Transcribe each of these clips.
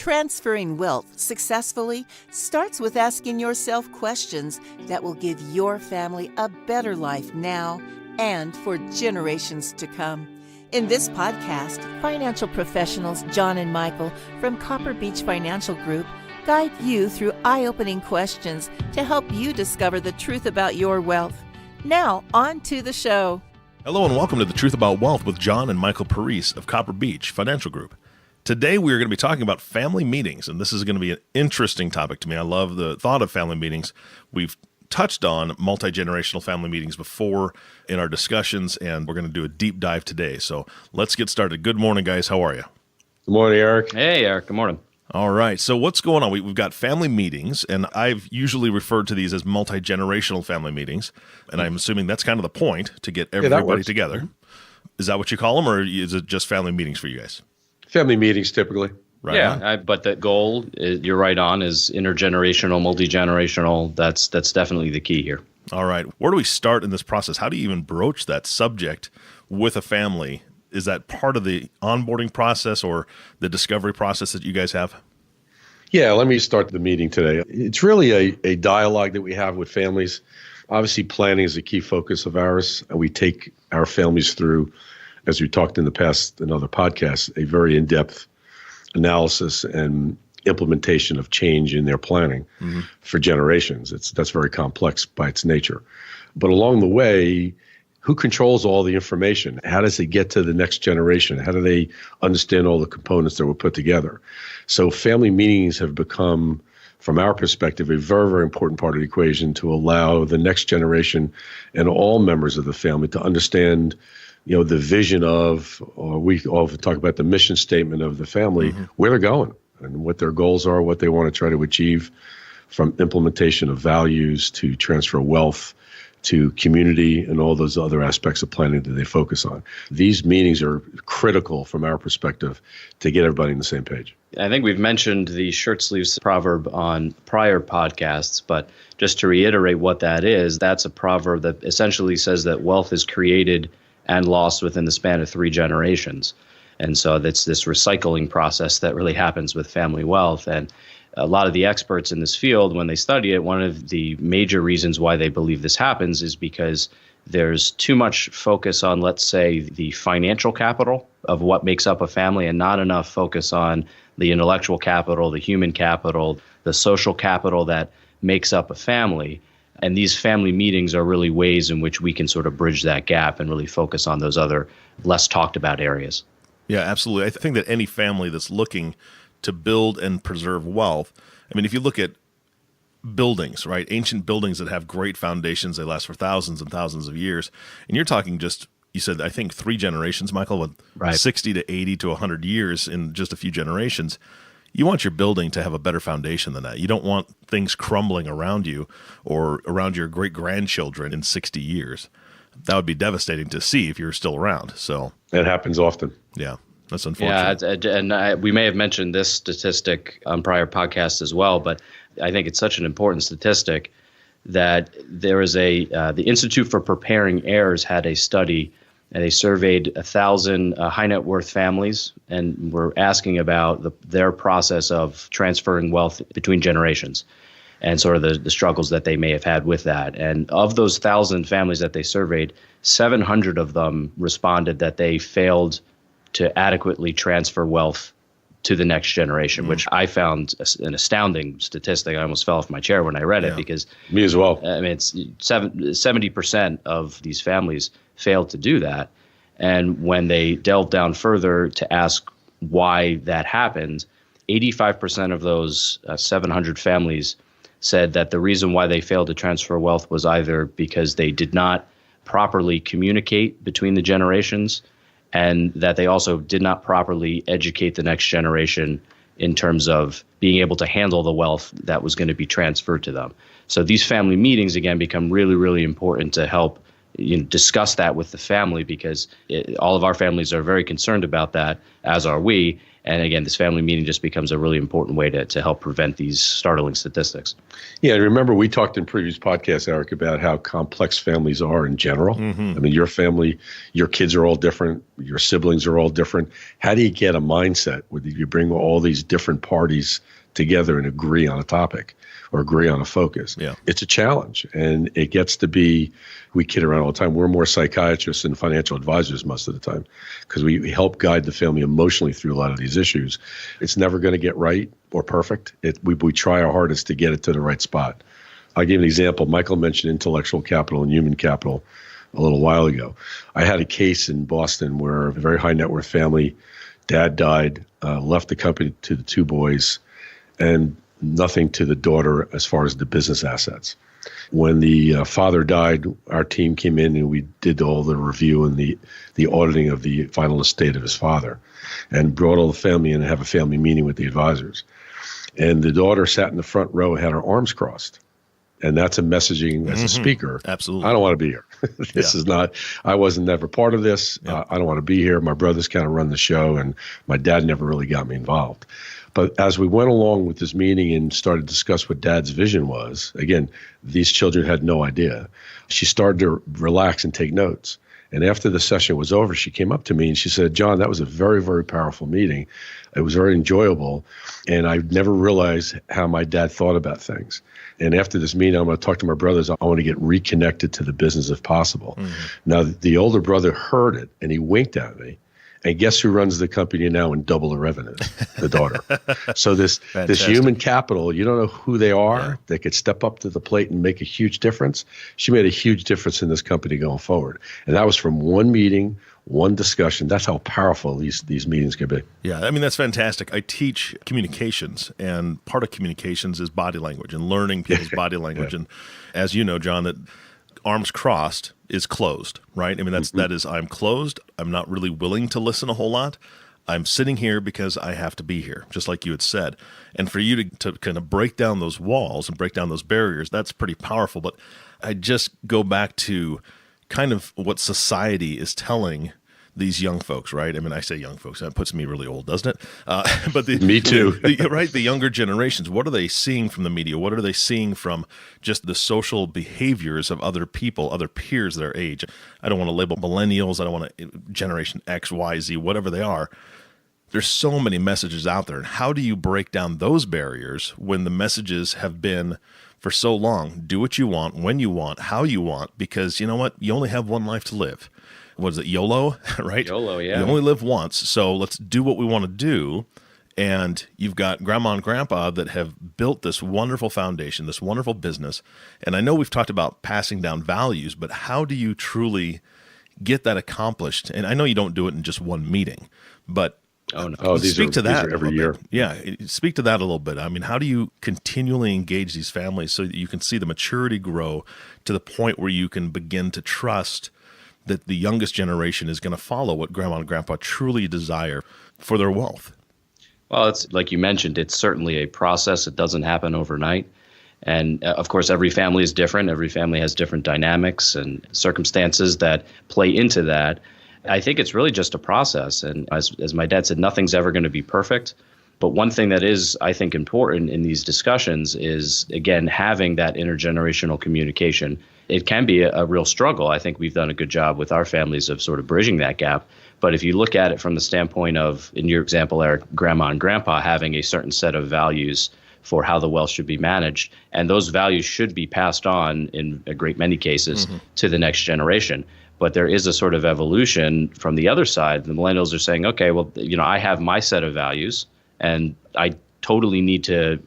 Transferring wealth successfully starts with asking yourself questions that will give your family a better life now and for generations to come. In this podcast, financial professionals John and Michael from Copper Beech Financial Group guide you through eye-opening questions to help you discover the truth about your wealth. Now, on to the show. Hello and welcome to The Truth About Wealth with John and Michael Parise of Copper Beech Financial Group. Today we are going to be talking about family meetings, and this is going to be an interesting topic to me. I love the thought of family meetings. We've touched on multi-generational family meetings before in our discussions, and we're going to do a deep dive today. So let's get started. Good morning, guys. How are you? Good morning, Eric. Hey, Eric. Good morning. All right. So what's going on? We've got family meetings, and I've usually referred to these as multi-generational family meetings, and I'm assuming that's kind of the point, to get everybody together. Is that what you call them, or is it just family meetings for you guys? Family meetings, typically. Right. Yeah, but the goal, you're right on, is intergenerational, multi-generational. That's definitely the key here. All right. Where do we start in this process? How do you even broach that subject with a family? Is that part of the onboarding process or the discovery process that you guys have? Yeah, let me start the meeting today. It's really a dialogue that we have with families. Obviously, planning is a key focus of ours, and we take our families through, as we talked in the past in other podcasts, a very in-depth analysis and implementation of change in their planning for generations. That's very complex by its nature. But along the way, who controls all the information? How does it get to the next generation? How do they understand all the components that were put together? So family meetings have become, from our perspective, a very, very important part of the equation to allow the next generation and all members of the family to understand, the vision of, or we often talk about the mission statement of the family, where they're going and what their goals are, what they want to try to achieve, from implementation of values to transfer wealth to community and all those other aspects of planning that they focus on. These meetings are critical from our perspective to get everybody on the same page. I think we've mentioned the shirt sleeves proverb on prior podcasts, but just to reiterate what that is, that's a proverb that essentially says that wealth is created and lost within the span of 3 generations. And so that's this recycling process that really happens with family wealth. And a lot of the experts in this field, when they study it, one of the major reasons why they believe this happens is because there's too much focus on, let's say, the financial capital of what makes up a family, and not enough focus on the intellectual capital, the human capital, the social capital that makes up a family. And these family meetings are really ways in which we can sort of bridge that gap and really focus on those other less talked about areas. Yeah, absolutely. I think that any family that's looking to build and preserve wealth, I mean, if you look at buildings, right, ancient buildings that have great foundations, they last for thousands and thousands of years. And you're talking just, you said, I think 3 generations, Michael, with Right. 60 to 80 to 100 years in just a few generations. You want your building to have a better foundation than that. You don't want things crumbling around you or around your great-grandchildren in 60 years. That would be devastating to see if you're still around. So That happens often. yeah, that's unfortunate. Yeah, and we may have mentioned this statistic on prior podcasts as well, but I think it's such an important statistic that there is the Institute for Preparing Heirs had a study, and they surveyed 1,000 high net worth families, and were asking about their process of transferring wealth between generations and sort of the struggles that they may have had with that. And of those 1,000 families that they surveyed, 700 of them responded that they failed to adequately transfer wealth to the next generation, which I found an astounding statistic. I almost fell off my chair when I read it, because Me as well. I mean, it's 70% of these families failed to do that. And when they delved down further to ask why that happened, 85% of those 700 families said that the reason why they failed to transfer wealth was either because they did not properly communicate between the generations, and that they also did not properly educate the next generation in terms of being able to handle the wealth that was going to be transferred to them. So these family meetings, again, become really, really important to help discuss that with the family, because all of our families are very concerned about that, as are we. And again, this family meeting just becomes a really important way to help prevent these startling statistics. Yeah, and remember we talked in previous podcasts, Eric, about how complex families are in general. I mean, your family, your kids are all different, your siblings are all different. How do you get a mindset where you bring all these different parties together and agree on a topic or agree on a focus? Yeah. It's a challenge, and it gets to be, we kid around all the time, we're more psychiatrists than financial advisors most of the time, because we help guide the family emotionally through a lot of these issues. It's never going to get right or perfect. We try our hardest to get it to the right spot. I'll give you an example. Michael mentioned intellectual capital and human capital a little while ago. I had a case in Boston where a very high net worth family, dad died, left the company to the two boys, and nothing to the daughter as far as the business assets. When the father died, our team came in and we did all the review and the auditing of the final estate of his father, and brought all the family in and have a family meeting with the advisors. And the daughter sat in the front row and had her arms crossed. And that's a messaging as a speaker. Absolutely. I don't want to be here. This is not, I wasn't never part of this. Yeah. I don't want to be here. My brothers kind of run the show, and my dad never really got me involved. But as we went along with this meeting and started to discuss what Dad's vision was, again, these children had no idea. She started to relax and take notes. And after the session was over, she came up to me and she said, "John, that was a very, very powerful meeting. It was very enjoyable. And I never realized how my dad thought about things. And after this meeting, I'm going to talk to my brothers. I want to get reconnected to the business if possible." Now, the older brother heard it and he winked at me. And guess who runs the company now and double the revenue? The daughter. So this human capital, you don't know who they are. They could step up to the plate and make a huge difference. She made a huge difference in this company going forward. And that was from one meeting, one discussion. That's how powerful these meetings can be. Yeah, I mean, that's fantastic. I teach communications, and part of communications is body language and learning people's body language. And as you know, John, that arms crossed is closed, right? I mean, that is, I'm closed. I'm not really willing to listen a whole lot. I'm sitting here because I have to be here, just like you had said. And for you to kind of break down those walls and break down those barriers, that's pretty powerful. But I just go back to kind of what society is telling these young folks, right? I mean, I say young folks, that puts me really old, doesn't it? But Me too. Right? The younger generations, what are they seeing from the media? What are they seeing from just the social behaviors of other people, other peers their age? I don't want to label millennials. I don't want to generation X, Y, Z, whatever they are. There's so many messages out there. And how do you break down those barriers when the messages have been for so long? Do what you want, when you want, how you want, because you know what? You only have one life to live. What is it, YOLO, right? YOLO, yeah. You only live once, so let's do what we want to do. And you've got grandma and grandpa that have built this wonderful foundation, this wonderful business. And I know we've talked about passing down values, but how do you truly get that accomplished? And I know you don't do it in just one meeting, but speak to that every year. Yeah, speak to that a little bit. I mean, how do you continually engage these families so that you can see the maturity grow to the point where you can begin to trust that the youngest generation is going to follow what grandma and grandpa truly desire for their wealth? Well, it's like you mentioned, it's certainly a process. It doesn't happen overnight. And of course, every family is different. Every family has different dynamics and circumstances that play into that. I think it's really just a process. And as my dad said, nothing's ever going to be perfect. But one thing that is, I think, important in these discussions is, again, having that intergenerational communication. It can be a real struggle. I think we've done a good job with our families of sort of bridging that gap. But if you look at it from the standpoint of, in your example, Eric, grandma and grandpa having a certain set of values for how the wealth should be managed, and those values should be passed on in a great many cases to the next generation. But there is a sort of evolution from the other side. The millennials are saying, okay, well, I have my set of values, and I totally need to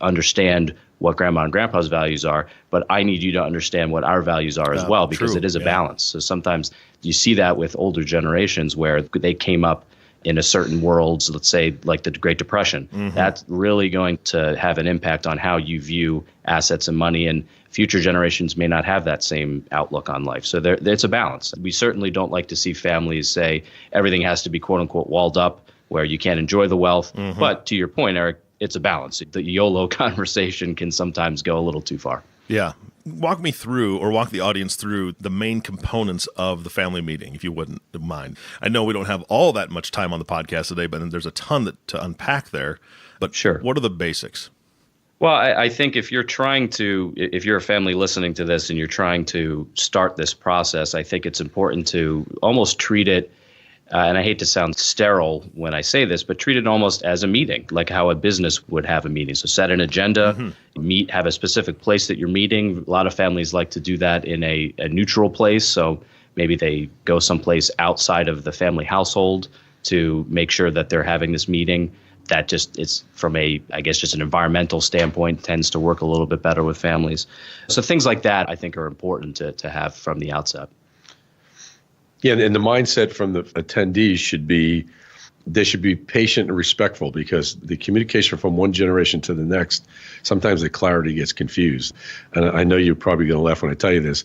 understand what grandma and grandpa's values are, but I need you to understand what our values are as well, because it is a balance. So sometimes you see that with older generations where they came up in a certain world, so let's say like the Great Depression. That's really going to have an impact on how you view assets and money, and future generations may not have that same outlook on life. So it's a balance. We certainly don't like to see families say everything has to be quote unquote walled up where you can't enjoy the wealth. But to your point, Eric, it's a balance. The YOLO conversation can sometimes go a little too far. Yeah. walk me through, or walk the audience through, the main components of the family meeting, if you wouldn't mind. I know we don't have all that much time on the podcast today, but there's a ton to unpack there. But sure, what are the basics? Well, I think if you're a family listening to this and you're trying to start this process, I think it's important to almost treat it, and I hate to sound sterile when I say this, but treat it almost as a meeting, like how a business would have a meeting. So set an agenda, have a specific place that you're meeting. A lot of families like to do that in a neutral place. So maybe they go someplace outside of the family household to make sure that they're having this meeting. That just, it's from just an environmental standpoint, tends to work a little bit better with families. So things like that, I think, are important to have from the outset. Yeah, and the mindset from the attendees should be, they should be patient and respectful, because the communication from one generation to the next, sometimes the clarity gets confused. And I know you're probably going to laugh when I tell you this.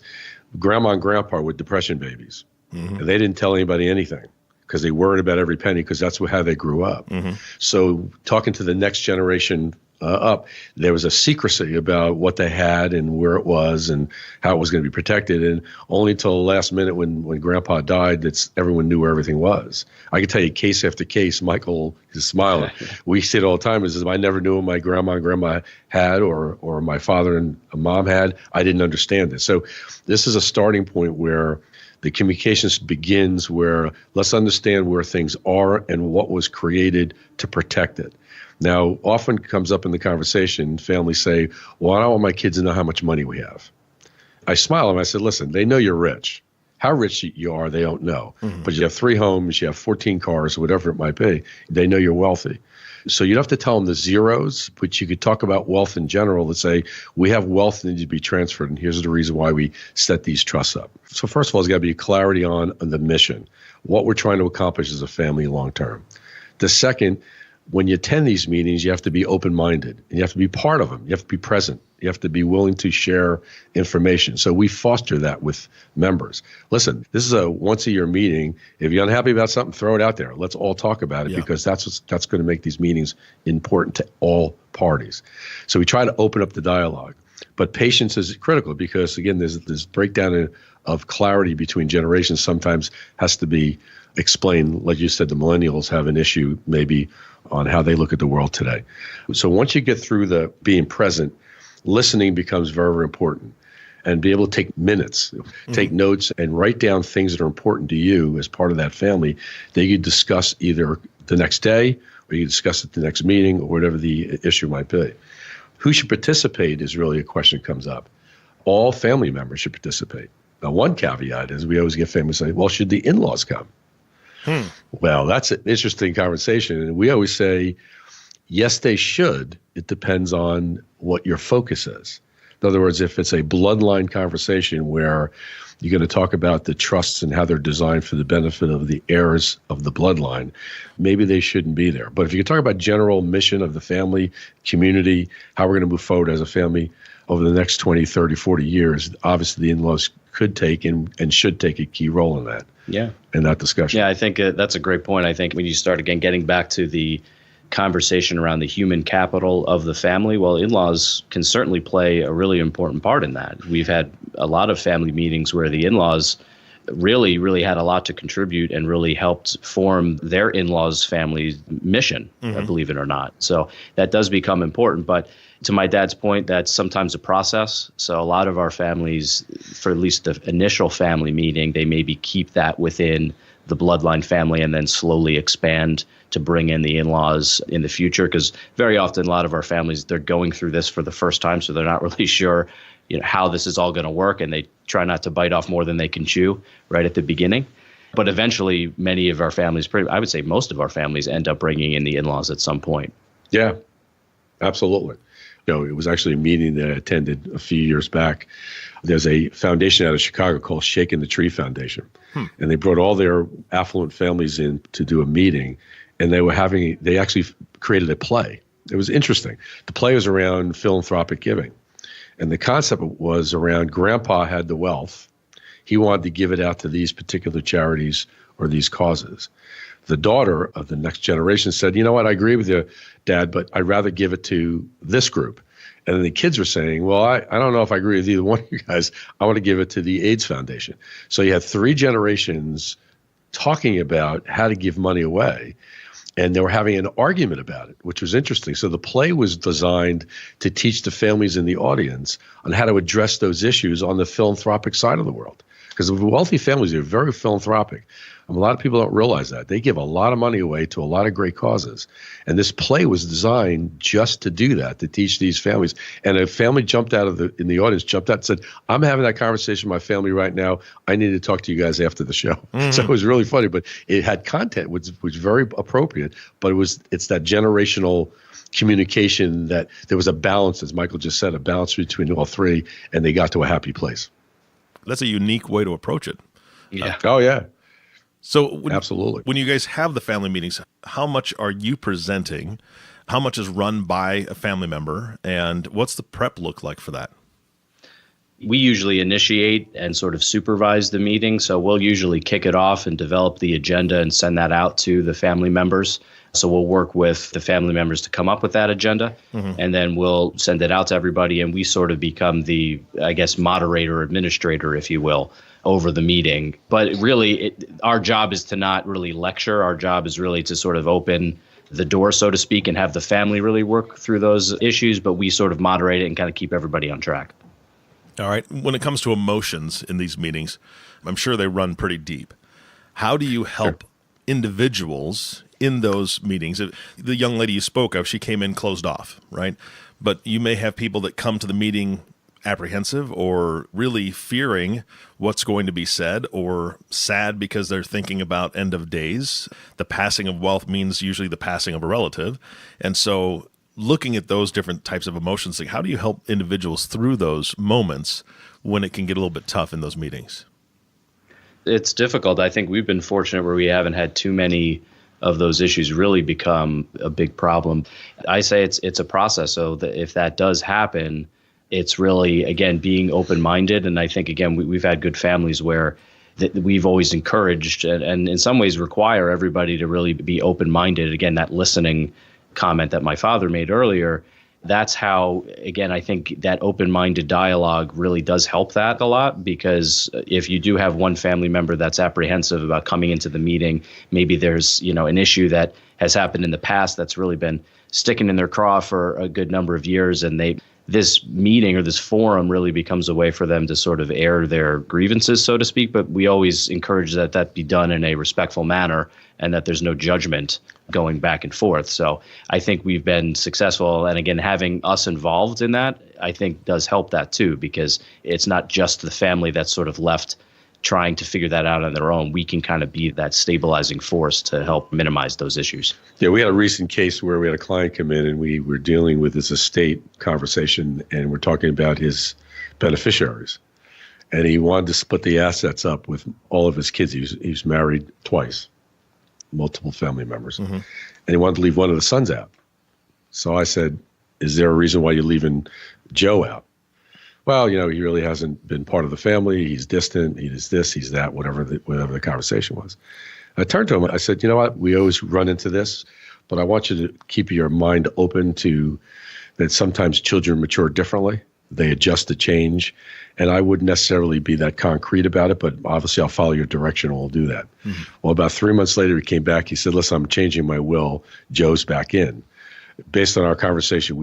Grandma and grandpa were depression babies, and they didn't tell anybody anything, because they worried about every penny, because that's how they grew up. So talking to the next generation up, there was a secrecy about what they had and where it was and how it was going to be protected. And only until the last minute when Grandpa died, everyone knew where everything was. I can tell you case after case. Michael is smiling. We say it all the time. Is I never knew what my grandma and grandma had, or my father and mom had. I didn't understand it. So this is a starting point where the communications begins, where let's understand where things are and what was created to protect it. Now, often comes up in the conversation, families say, well, I don't want my kids to know how much money we have. I smile and I said, listen, they know you're rich. How rich you are, they don't know. But you have 3 homes, you have 14 cars, whatever it might be. They know you're wealthy. So you don't have to tell them the zeros, but you could talk about wealth in general and say, we have wealth that needs to be transferred, and here's the reason why we set these trusts up. So first of all, there's got to be clarity on the mission, what we're trying to accomplish as a family long term. The second, when you attend these meetings, you have to be open-minded, and you have to be part of them. You have to be present. You have to be willing to share information. So we foster that with members. Listen, this is a once-a-year meeting. If you're unhappy about something, throw it out there. Let's all talk about it, because that's going to make these meetings important to all parties. So we try to open up the dialogue. But patience is critical, because, again, there's this breakdown of clarity between generations sometimes has to be explained. Like you said, the millennials have an issue maybe on how they look at the world today. So once you get through the being present, listening becomes very, very important. And be able to take minutes, take notes, and write down things that are important to you as part of that family that you discuss either the next day, or you discuss at the next meeting, or whatever the issue might be. Who should participate is really a question that comes up. All family members should participate. Now, one caveat is we always get families say, well, should the in-laws come? Well, that's an interesting conversation. And we always say, yes, they should. It depends on what your focus is. In other words, if it's a bloodline conversation where you're going to talk about the trusts and how they're designed for the benefit of the heirs of the bloodline, maybe they shouldn't be there. But if you talk about general mission of the family, community, how we're going to move forward as a family over the next 20, 30, 40 years, obviously the in-laws could take and should take a key role in that. Yeah. In that discussion. Yeah, I think that's a great point. I think when you start, again, getting back to the conversation around the human capital of the family, well, in-laws can certainly play a really important part in that. We've had a lot of family meetings where the in-laws really, really had a lot to contribute and really helped form their in-laws' family's mission, believe it or not. So that does become important. But to my dad's point, that's sometimes a process. So a lot of our families, for at least the initial family meeting, they maybe keep that within the bloodline family and then slowly expand to bring in the in-laws in the future. Because very often a lot of our families, they're going through this for the first time, so they're not really sure how this is all going to work, and they try not to bite off more than they can chew right at the beginning. But eventually, many of our families, I would say most of our families, end up bringing in the in-laws at some point. Yeah, absolutely. It was actually a meeting that I attended a few years back. There's a foundation out of Chicago called Shaking the Tree Foundation. And they brought all their affluent families in to do a meeting. And they actually created a play. It was interesting. The play was around philanthropic giving. And the concept was around grandpa had the wealth. He wanted to give it out to these particular charities or these causes. The daughter of the next generation said, you know what, I agree with you, Dad, but I'd rather give it to this group. And then the kids were saying, well, I don't know if I agree with either one of you guys. I want to give it to the AIDS Foundation. So you had 3 generations talking about how to give money away. And they were having an argument about it, which was interesting. So the play was designed to teach the families in the audience on how to address those issues on the philanthropic side of the world. Because the wealthy families are very philanthropic. A lot of people don't realize that. They give a lot of money away to a lot of great causes. And this play was designed just to do that, to teach these families. And a family jumped out in the audience, jumped out and said, I'm having that conversation with my family right now. I need to talk to you guys after the show. Mm-hmm. So it was really funny, but it had content, which was very appropriate. But it's that generational communication that there was a balance, as Michael just said, a balance between all 3, and they got to a happy place. That's a unique way to approach it. Yeah. Oh, yeah. So absolutely. When you guys have the family meetings, how much are you presenting? How much is run by a family member? And what's the prep look like for that? We usually initiate and sort of supervise the meeting. So we'll usually kick it off and develop the agenda and send that out to the family members. So we'll work with the family members to come up with that agenda, and then we'll send it out to everybody. And we sort of become the, I guess, moderator, administrator, if you will, over the meeting. But really, our job is to not really lecture. Our job is really to sort of open the door, so to speak, and have the family really work through those issues. But we sort of moderate it and kind of keep everybody on track. All right. When it comes to emotions in these meetings, I'm sure they run pretty deep. How do you help individuals in those meetings? The young lady you spoke of, she came in closed off, right? But you may have people that come to the meeting apprehensive or really fearing what's going to be said, or sad because they're thinking about end of days. The passing of wealth means usually the passing of a relative. And so looking at those different types of emotions, like how do you help individuals through those moments when it can get a little bit tough in those meetings? It's difficult. I think we've been fortunate where we haven't had too many of those issues really become a big problem. I say it's a process. So that if that does happen, it's really, again, being open-minded. And I think, again, we've had good families where we've always encouraged and in some ways require everybody to really be open-minded. Again, that listening comment that my father made earlier, that's how, again, I think that open-minded dialogue really does help that a lot, because if you do have one family member that's apprehensive about coming into the meeting, maybe there's, an issue that has happened in the past that's really been sticking in their craw for a good number of years, and this meeting or this forum really becomes a way for them to sort of air their grievances, so to speak. But we always encourage that be done in a respectful manner and that there's no judgment going back and forth. So I think we've been successful. And again, having us involved in that, I think does help that too, because it's not just the family that's sort of left trying to figure that out on their own. We can kind of be that stabilizing force to help minimize those issues. Yeah, we had a recent case where we had a client come in and we were dealing with this estate conversation, and we're talking about his beneficiaries. And he wanted to split the assets up with all of his kids. He's married twice, multiple family members. And he wanted to leave one of the sons out. So I said, is there a reason why you're leaving Joe out? Well, he really hasn't been part of the family. He's distant. He's this, he's that, whatever the conversation was. I turned to him. I said, you know what? We always run into this, but I want you to keep your mind open to that sometimes children mature differently. They adjust to change. And I wouldn't necessarily be that concrete about it, but obviously I'll follow your direction and we'll do that. Well, about 3 months later, he came back. He said, listen, I'm changing my will. Joe's back in. Based on our conversation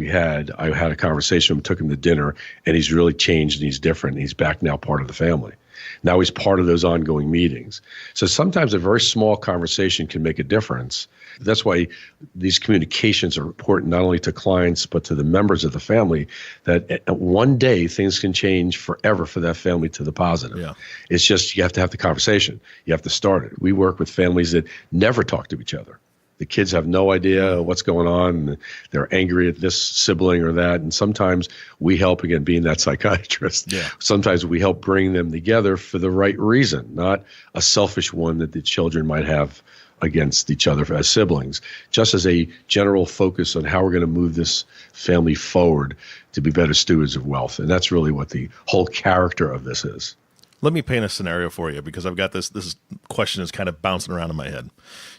I had a conversation with him, took him to dinner, and he's really changed and he's different. He's back now part of the family. Now he's part of those ongoing meetings. So sometimes a very small conversation can make a difference. That's why these communications are important, not only to clients, but to the members of the family, that one day things can change forever for that family to the positive. Yeah. It's just you have to have the conversation. You have to start it. We work with families that never talk to each other. The kids have no idea what's going on. They're angry at this sibling or that. And sometimes we help, again, being that psychiatrist, sometimes we help bring them together for the right reason, not a selfish one that the children might have against each other as siblings, just as a general focus on how we're going to move this family forward to be better stewards of wealth. And that's really what the whole character of this is. Let me paint a scenario for you, because I've got this question is kind of bouncing around in my head.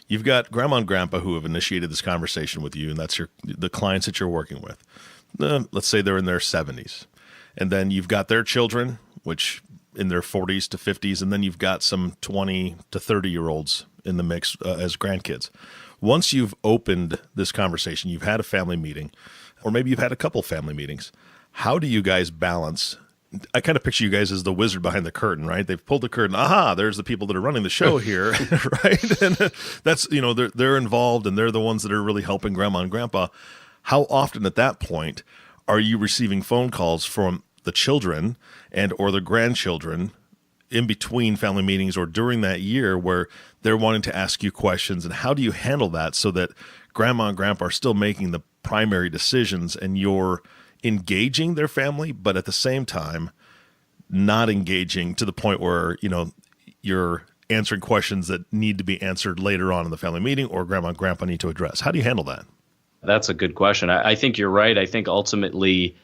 You've got grandma and grandpa who have initiated this conversation with you, and that's the clients that you're working with. let's say they're in their 70s. And then you've got their children, which in their 40s to 50s, and then you've got some 20 to 30-year-olds in the mix as grandkids. Once you've opened this conversation, you've had a family meeting, or maybe you've had a couple family meetings, how do you guys balance? I kind of picture you guys as the wizard behind the curtain, right? They've pulled the curtain. Aha, there's the people that are running the show here, right? And that's, they're involved, and they're the ones that are really helping grandma and grandpa. How often at that point are you receiving phone calls from the children and or the grandchildren in between family meetings or during that year where they're wanting to ask you questions? And how do you handle that so that grandma and grandpa are still making the primary decisions and you're engaging their family, but at the same time not engaging to the point where, you're answering questions that need to be answered later on in the family meeting or grandma and grandpa need to address? How do you handle that? That's a good question. I think you're right. I think ultimately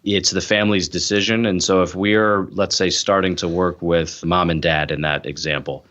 it's the family's decision. And so if we're, let's say, starting to work with mom and dad in that example,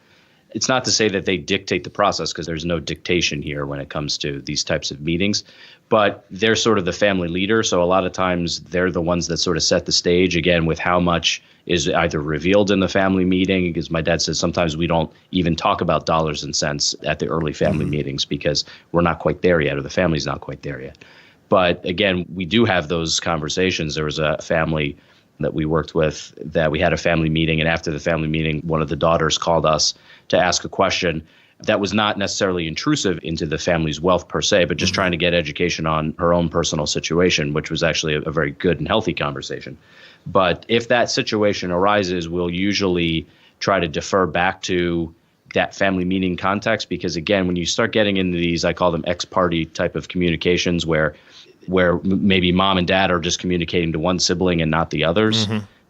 it's not to say that they dictate the process, because there's no dictation here when it comes to these types of meetings, but they're sort of the family leader. So a lot of times they're the ones that sort of set the stage, again, with how much is either revealed in the family meeting, because my dad says sometimes we don't even talk about dollars and cents at the early family meetings because we're not quite there yet, or the family's not quite there yet. But again, we do have those conversations. There was a family that we worked with that we had a family meeting, and after the family meeting, one of the daughters called us to ask a question that was not necessarily intrusive into the family's wealth per se, but just trying to get education on her own personal situation, which was actually a very good and healthy conversation. But if that situation arises, we'll usually try to defer back to that family meeting context, because again, when you start getting into these, I call them ex-party type of communications where maybe mom and dad are just communicating to one sibling and not the others,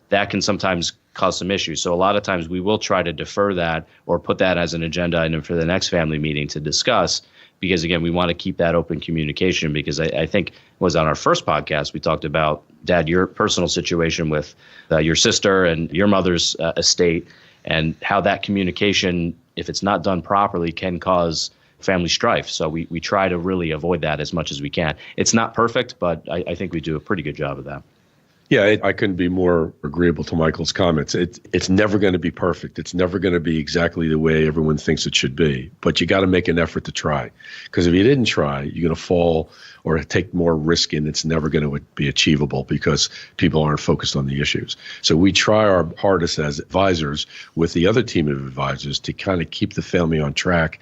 that can sometimes cause some issues. So a lot of times we will try to defer that or put that as an agenda item for the next family meeting to discuss, because again, we want to keep that open communication, because I think it was on our first podcast, we talked about, Dad, your personal situation with your sister and your mother's estate, and how that communication, if it's not done properly, can cause family strife. So we try to really avoid that as much as we can. It's not perfect, but I think we do a pretty good job of that. Yeah, I couldn't be more agreeable to Michael's comments. It's never going to be perfect. It's never going to be exactly the way everyone thinks it should be. But you got to make an effort to try. Because if you didn't try, you're going to fall or take more risk, and it's never going to be achievable because people aren't focused on the issues. So we try our hardest as advisors with the other team of advisors to kind of keep the family on track.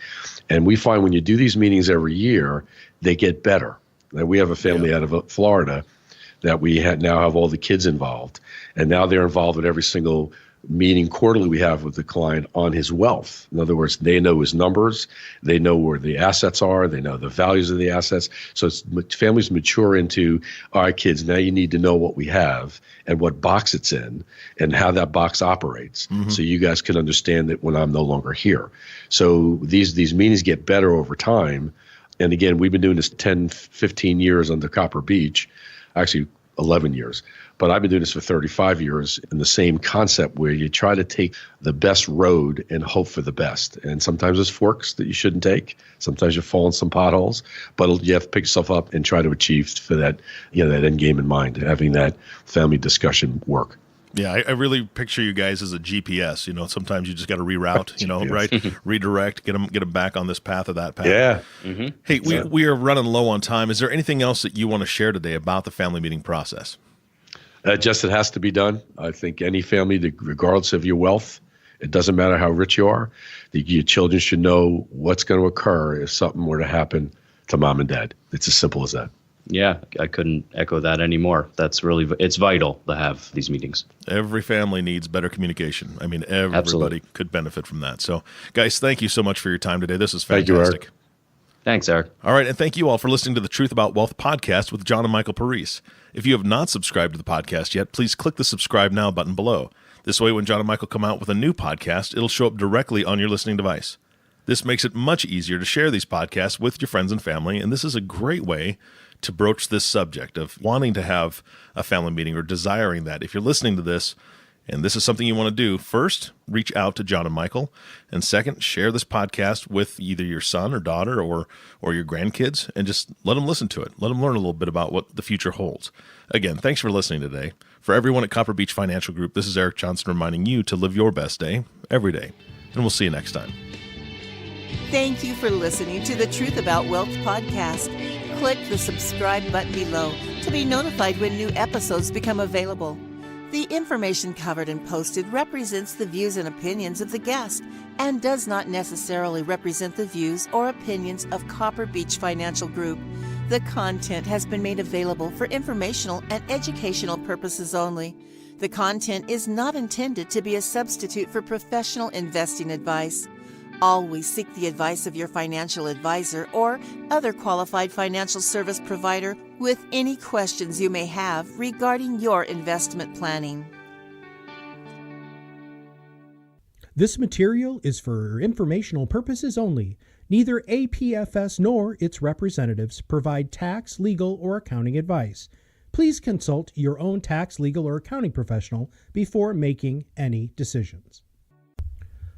And we find when you do these meetings every year, they get better. Now, we have a family out of Florida that we now have all the kids involved. And now they're involved in every single meeting quarterly we have with the client on his wealth. In other words, they know his numbers, they know where the assets are, they know the values of the assets. So families mature into, all right, kids, now you need to know what we have and what box it's in and how that box operates. So you guys can understand that when I'm no longer here. So these meetings get better over time. And again, we've been doing this 10, 15 years under Copper Beech, actually 11 years. But I've been doing this for 35 years in the same concept where you try to take the best road and hope for the best. And sometimes there's forks that you shouldn't take. Sometimes you fall in some potholes, but you have to pick yourself up and try to achieve for that, that end game in mind, having that family discussion work. Yeah, I really picture you guys as a GPS. Sometimes you just got to reroute, right? Redirect, get them back on this path or that path. Yeah. Hey, we are running low on time. Is there anything else that you want to share today about the family meeting process? Just it has to be done. I think any family, regardless of your wealth, it doesn't matter how rich you are, your children should know what's going to occur if something were to happen to mom and dad. It's as simple as that. Yeah, I couldn't echo that anymore. It's vital to have these meetings. Every family needs better communication. I mean, everybody Absolutely. could benefit from that. So, guys, thank you so much for your time today. This is Thank you, fantastic. Eric. Thanks, Eric. All right, and thank you all for listening to the Truth About Wealth podcast with John and Michael Parise. If you have not subscribed to the podcast yet, please click the subscribe now button below. This way, when John and Michael come out with a new podcast, it'll show up directly on your listening device. This makes it much easier to share these podcasts with your friends and family, and this is a great way to broach this subject of wanting to have a family meeting or desiring that. If you're listening to this And this is something you want to do. First, reach out to John and Michael. And second, share this podcast with either your son or daughter or your grandkids and just let them listen to it. Let them learn a little bit about what the future holds. Again, thanks for listening today. For everyone at Copper Beech Financial Group, this is Eric Johnson reminding you to live your best day every day. And we'll see you next time. Thank you for listening to the Truth About Wealth podcast. Click the subscribe button below to be notified when new episodes become available. The information covered and posted represents the views and opinions of the guest and does not necessarily represent the views or opinions of Copper Beech Financial Group. The content has been made available for informational and educational purposes only. The content is not intended to be a substitute for professional investing advice. Always seek the advice of your financial advisor or other qualified financial service provider with any questions you may have regarding your investment planning. This material is for informational purposes only. Neither APFS nor its representatives provide tax, legal, or accounting advice. Please consult your own tax, legal, or accounting professional before making any decisions.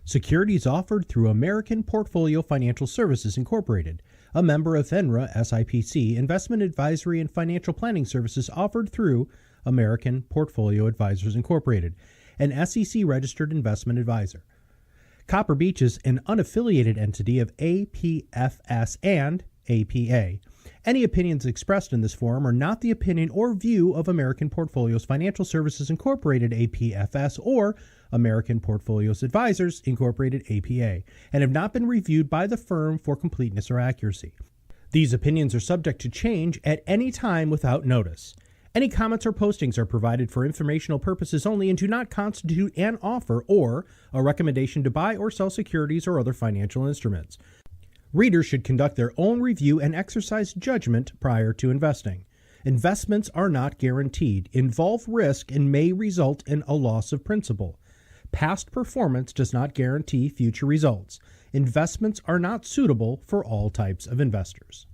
Securities offered through American Portfolio Financial Services Incorporated, a member of FINRA SIPC. Investment advisory and financial planning services offered through American Portfolio Advisors Incorporated, an SEC-registered investment advisor. Copper Beech is an unaffiliated entity of APFS and APA. Any opinions expressed in this forum are not the opinion or view of American Portfolios Financial Services Incorporated, APFS, or American Portfolios Advisors Incorporated, APA, and have not been reviewed by the firm for completeness or accuracy. These opinions are subject to change at any time without notice. Any comments or postings are provided for informational purposes only and do not constitute an offer or a recommendation to buy or sell securities or other financial instruments. Readers should conduct their own review and exercise judgment prior to investing. Investments are not guaranteed, involve risk, and may result in a loss of principal. Past performance does not guarantee future results. Investments are not suitable for all types of investors.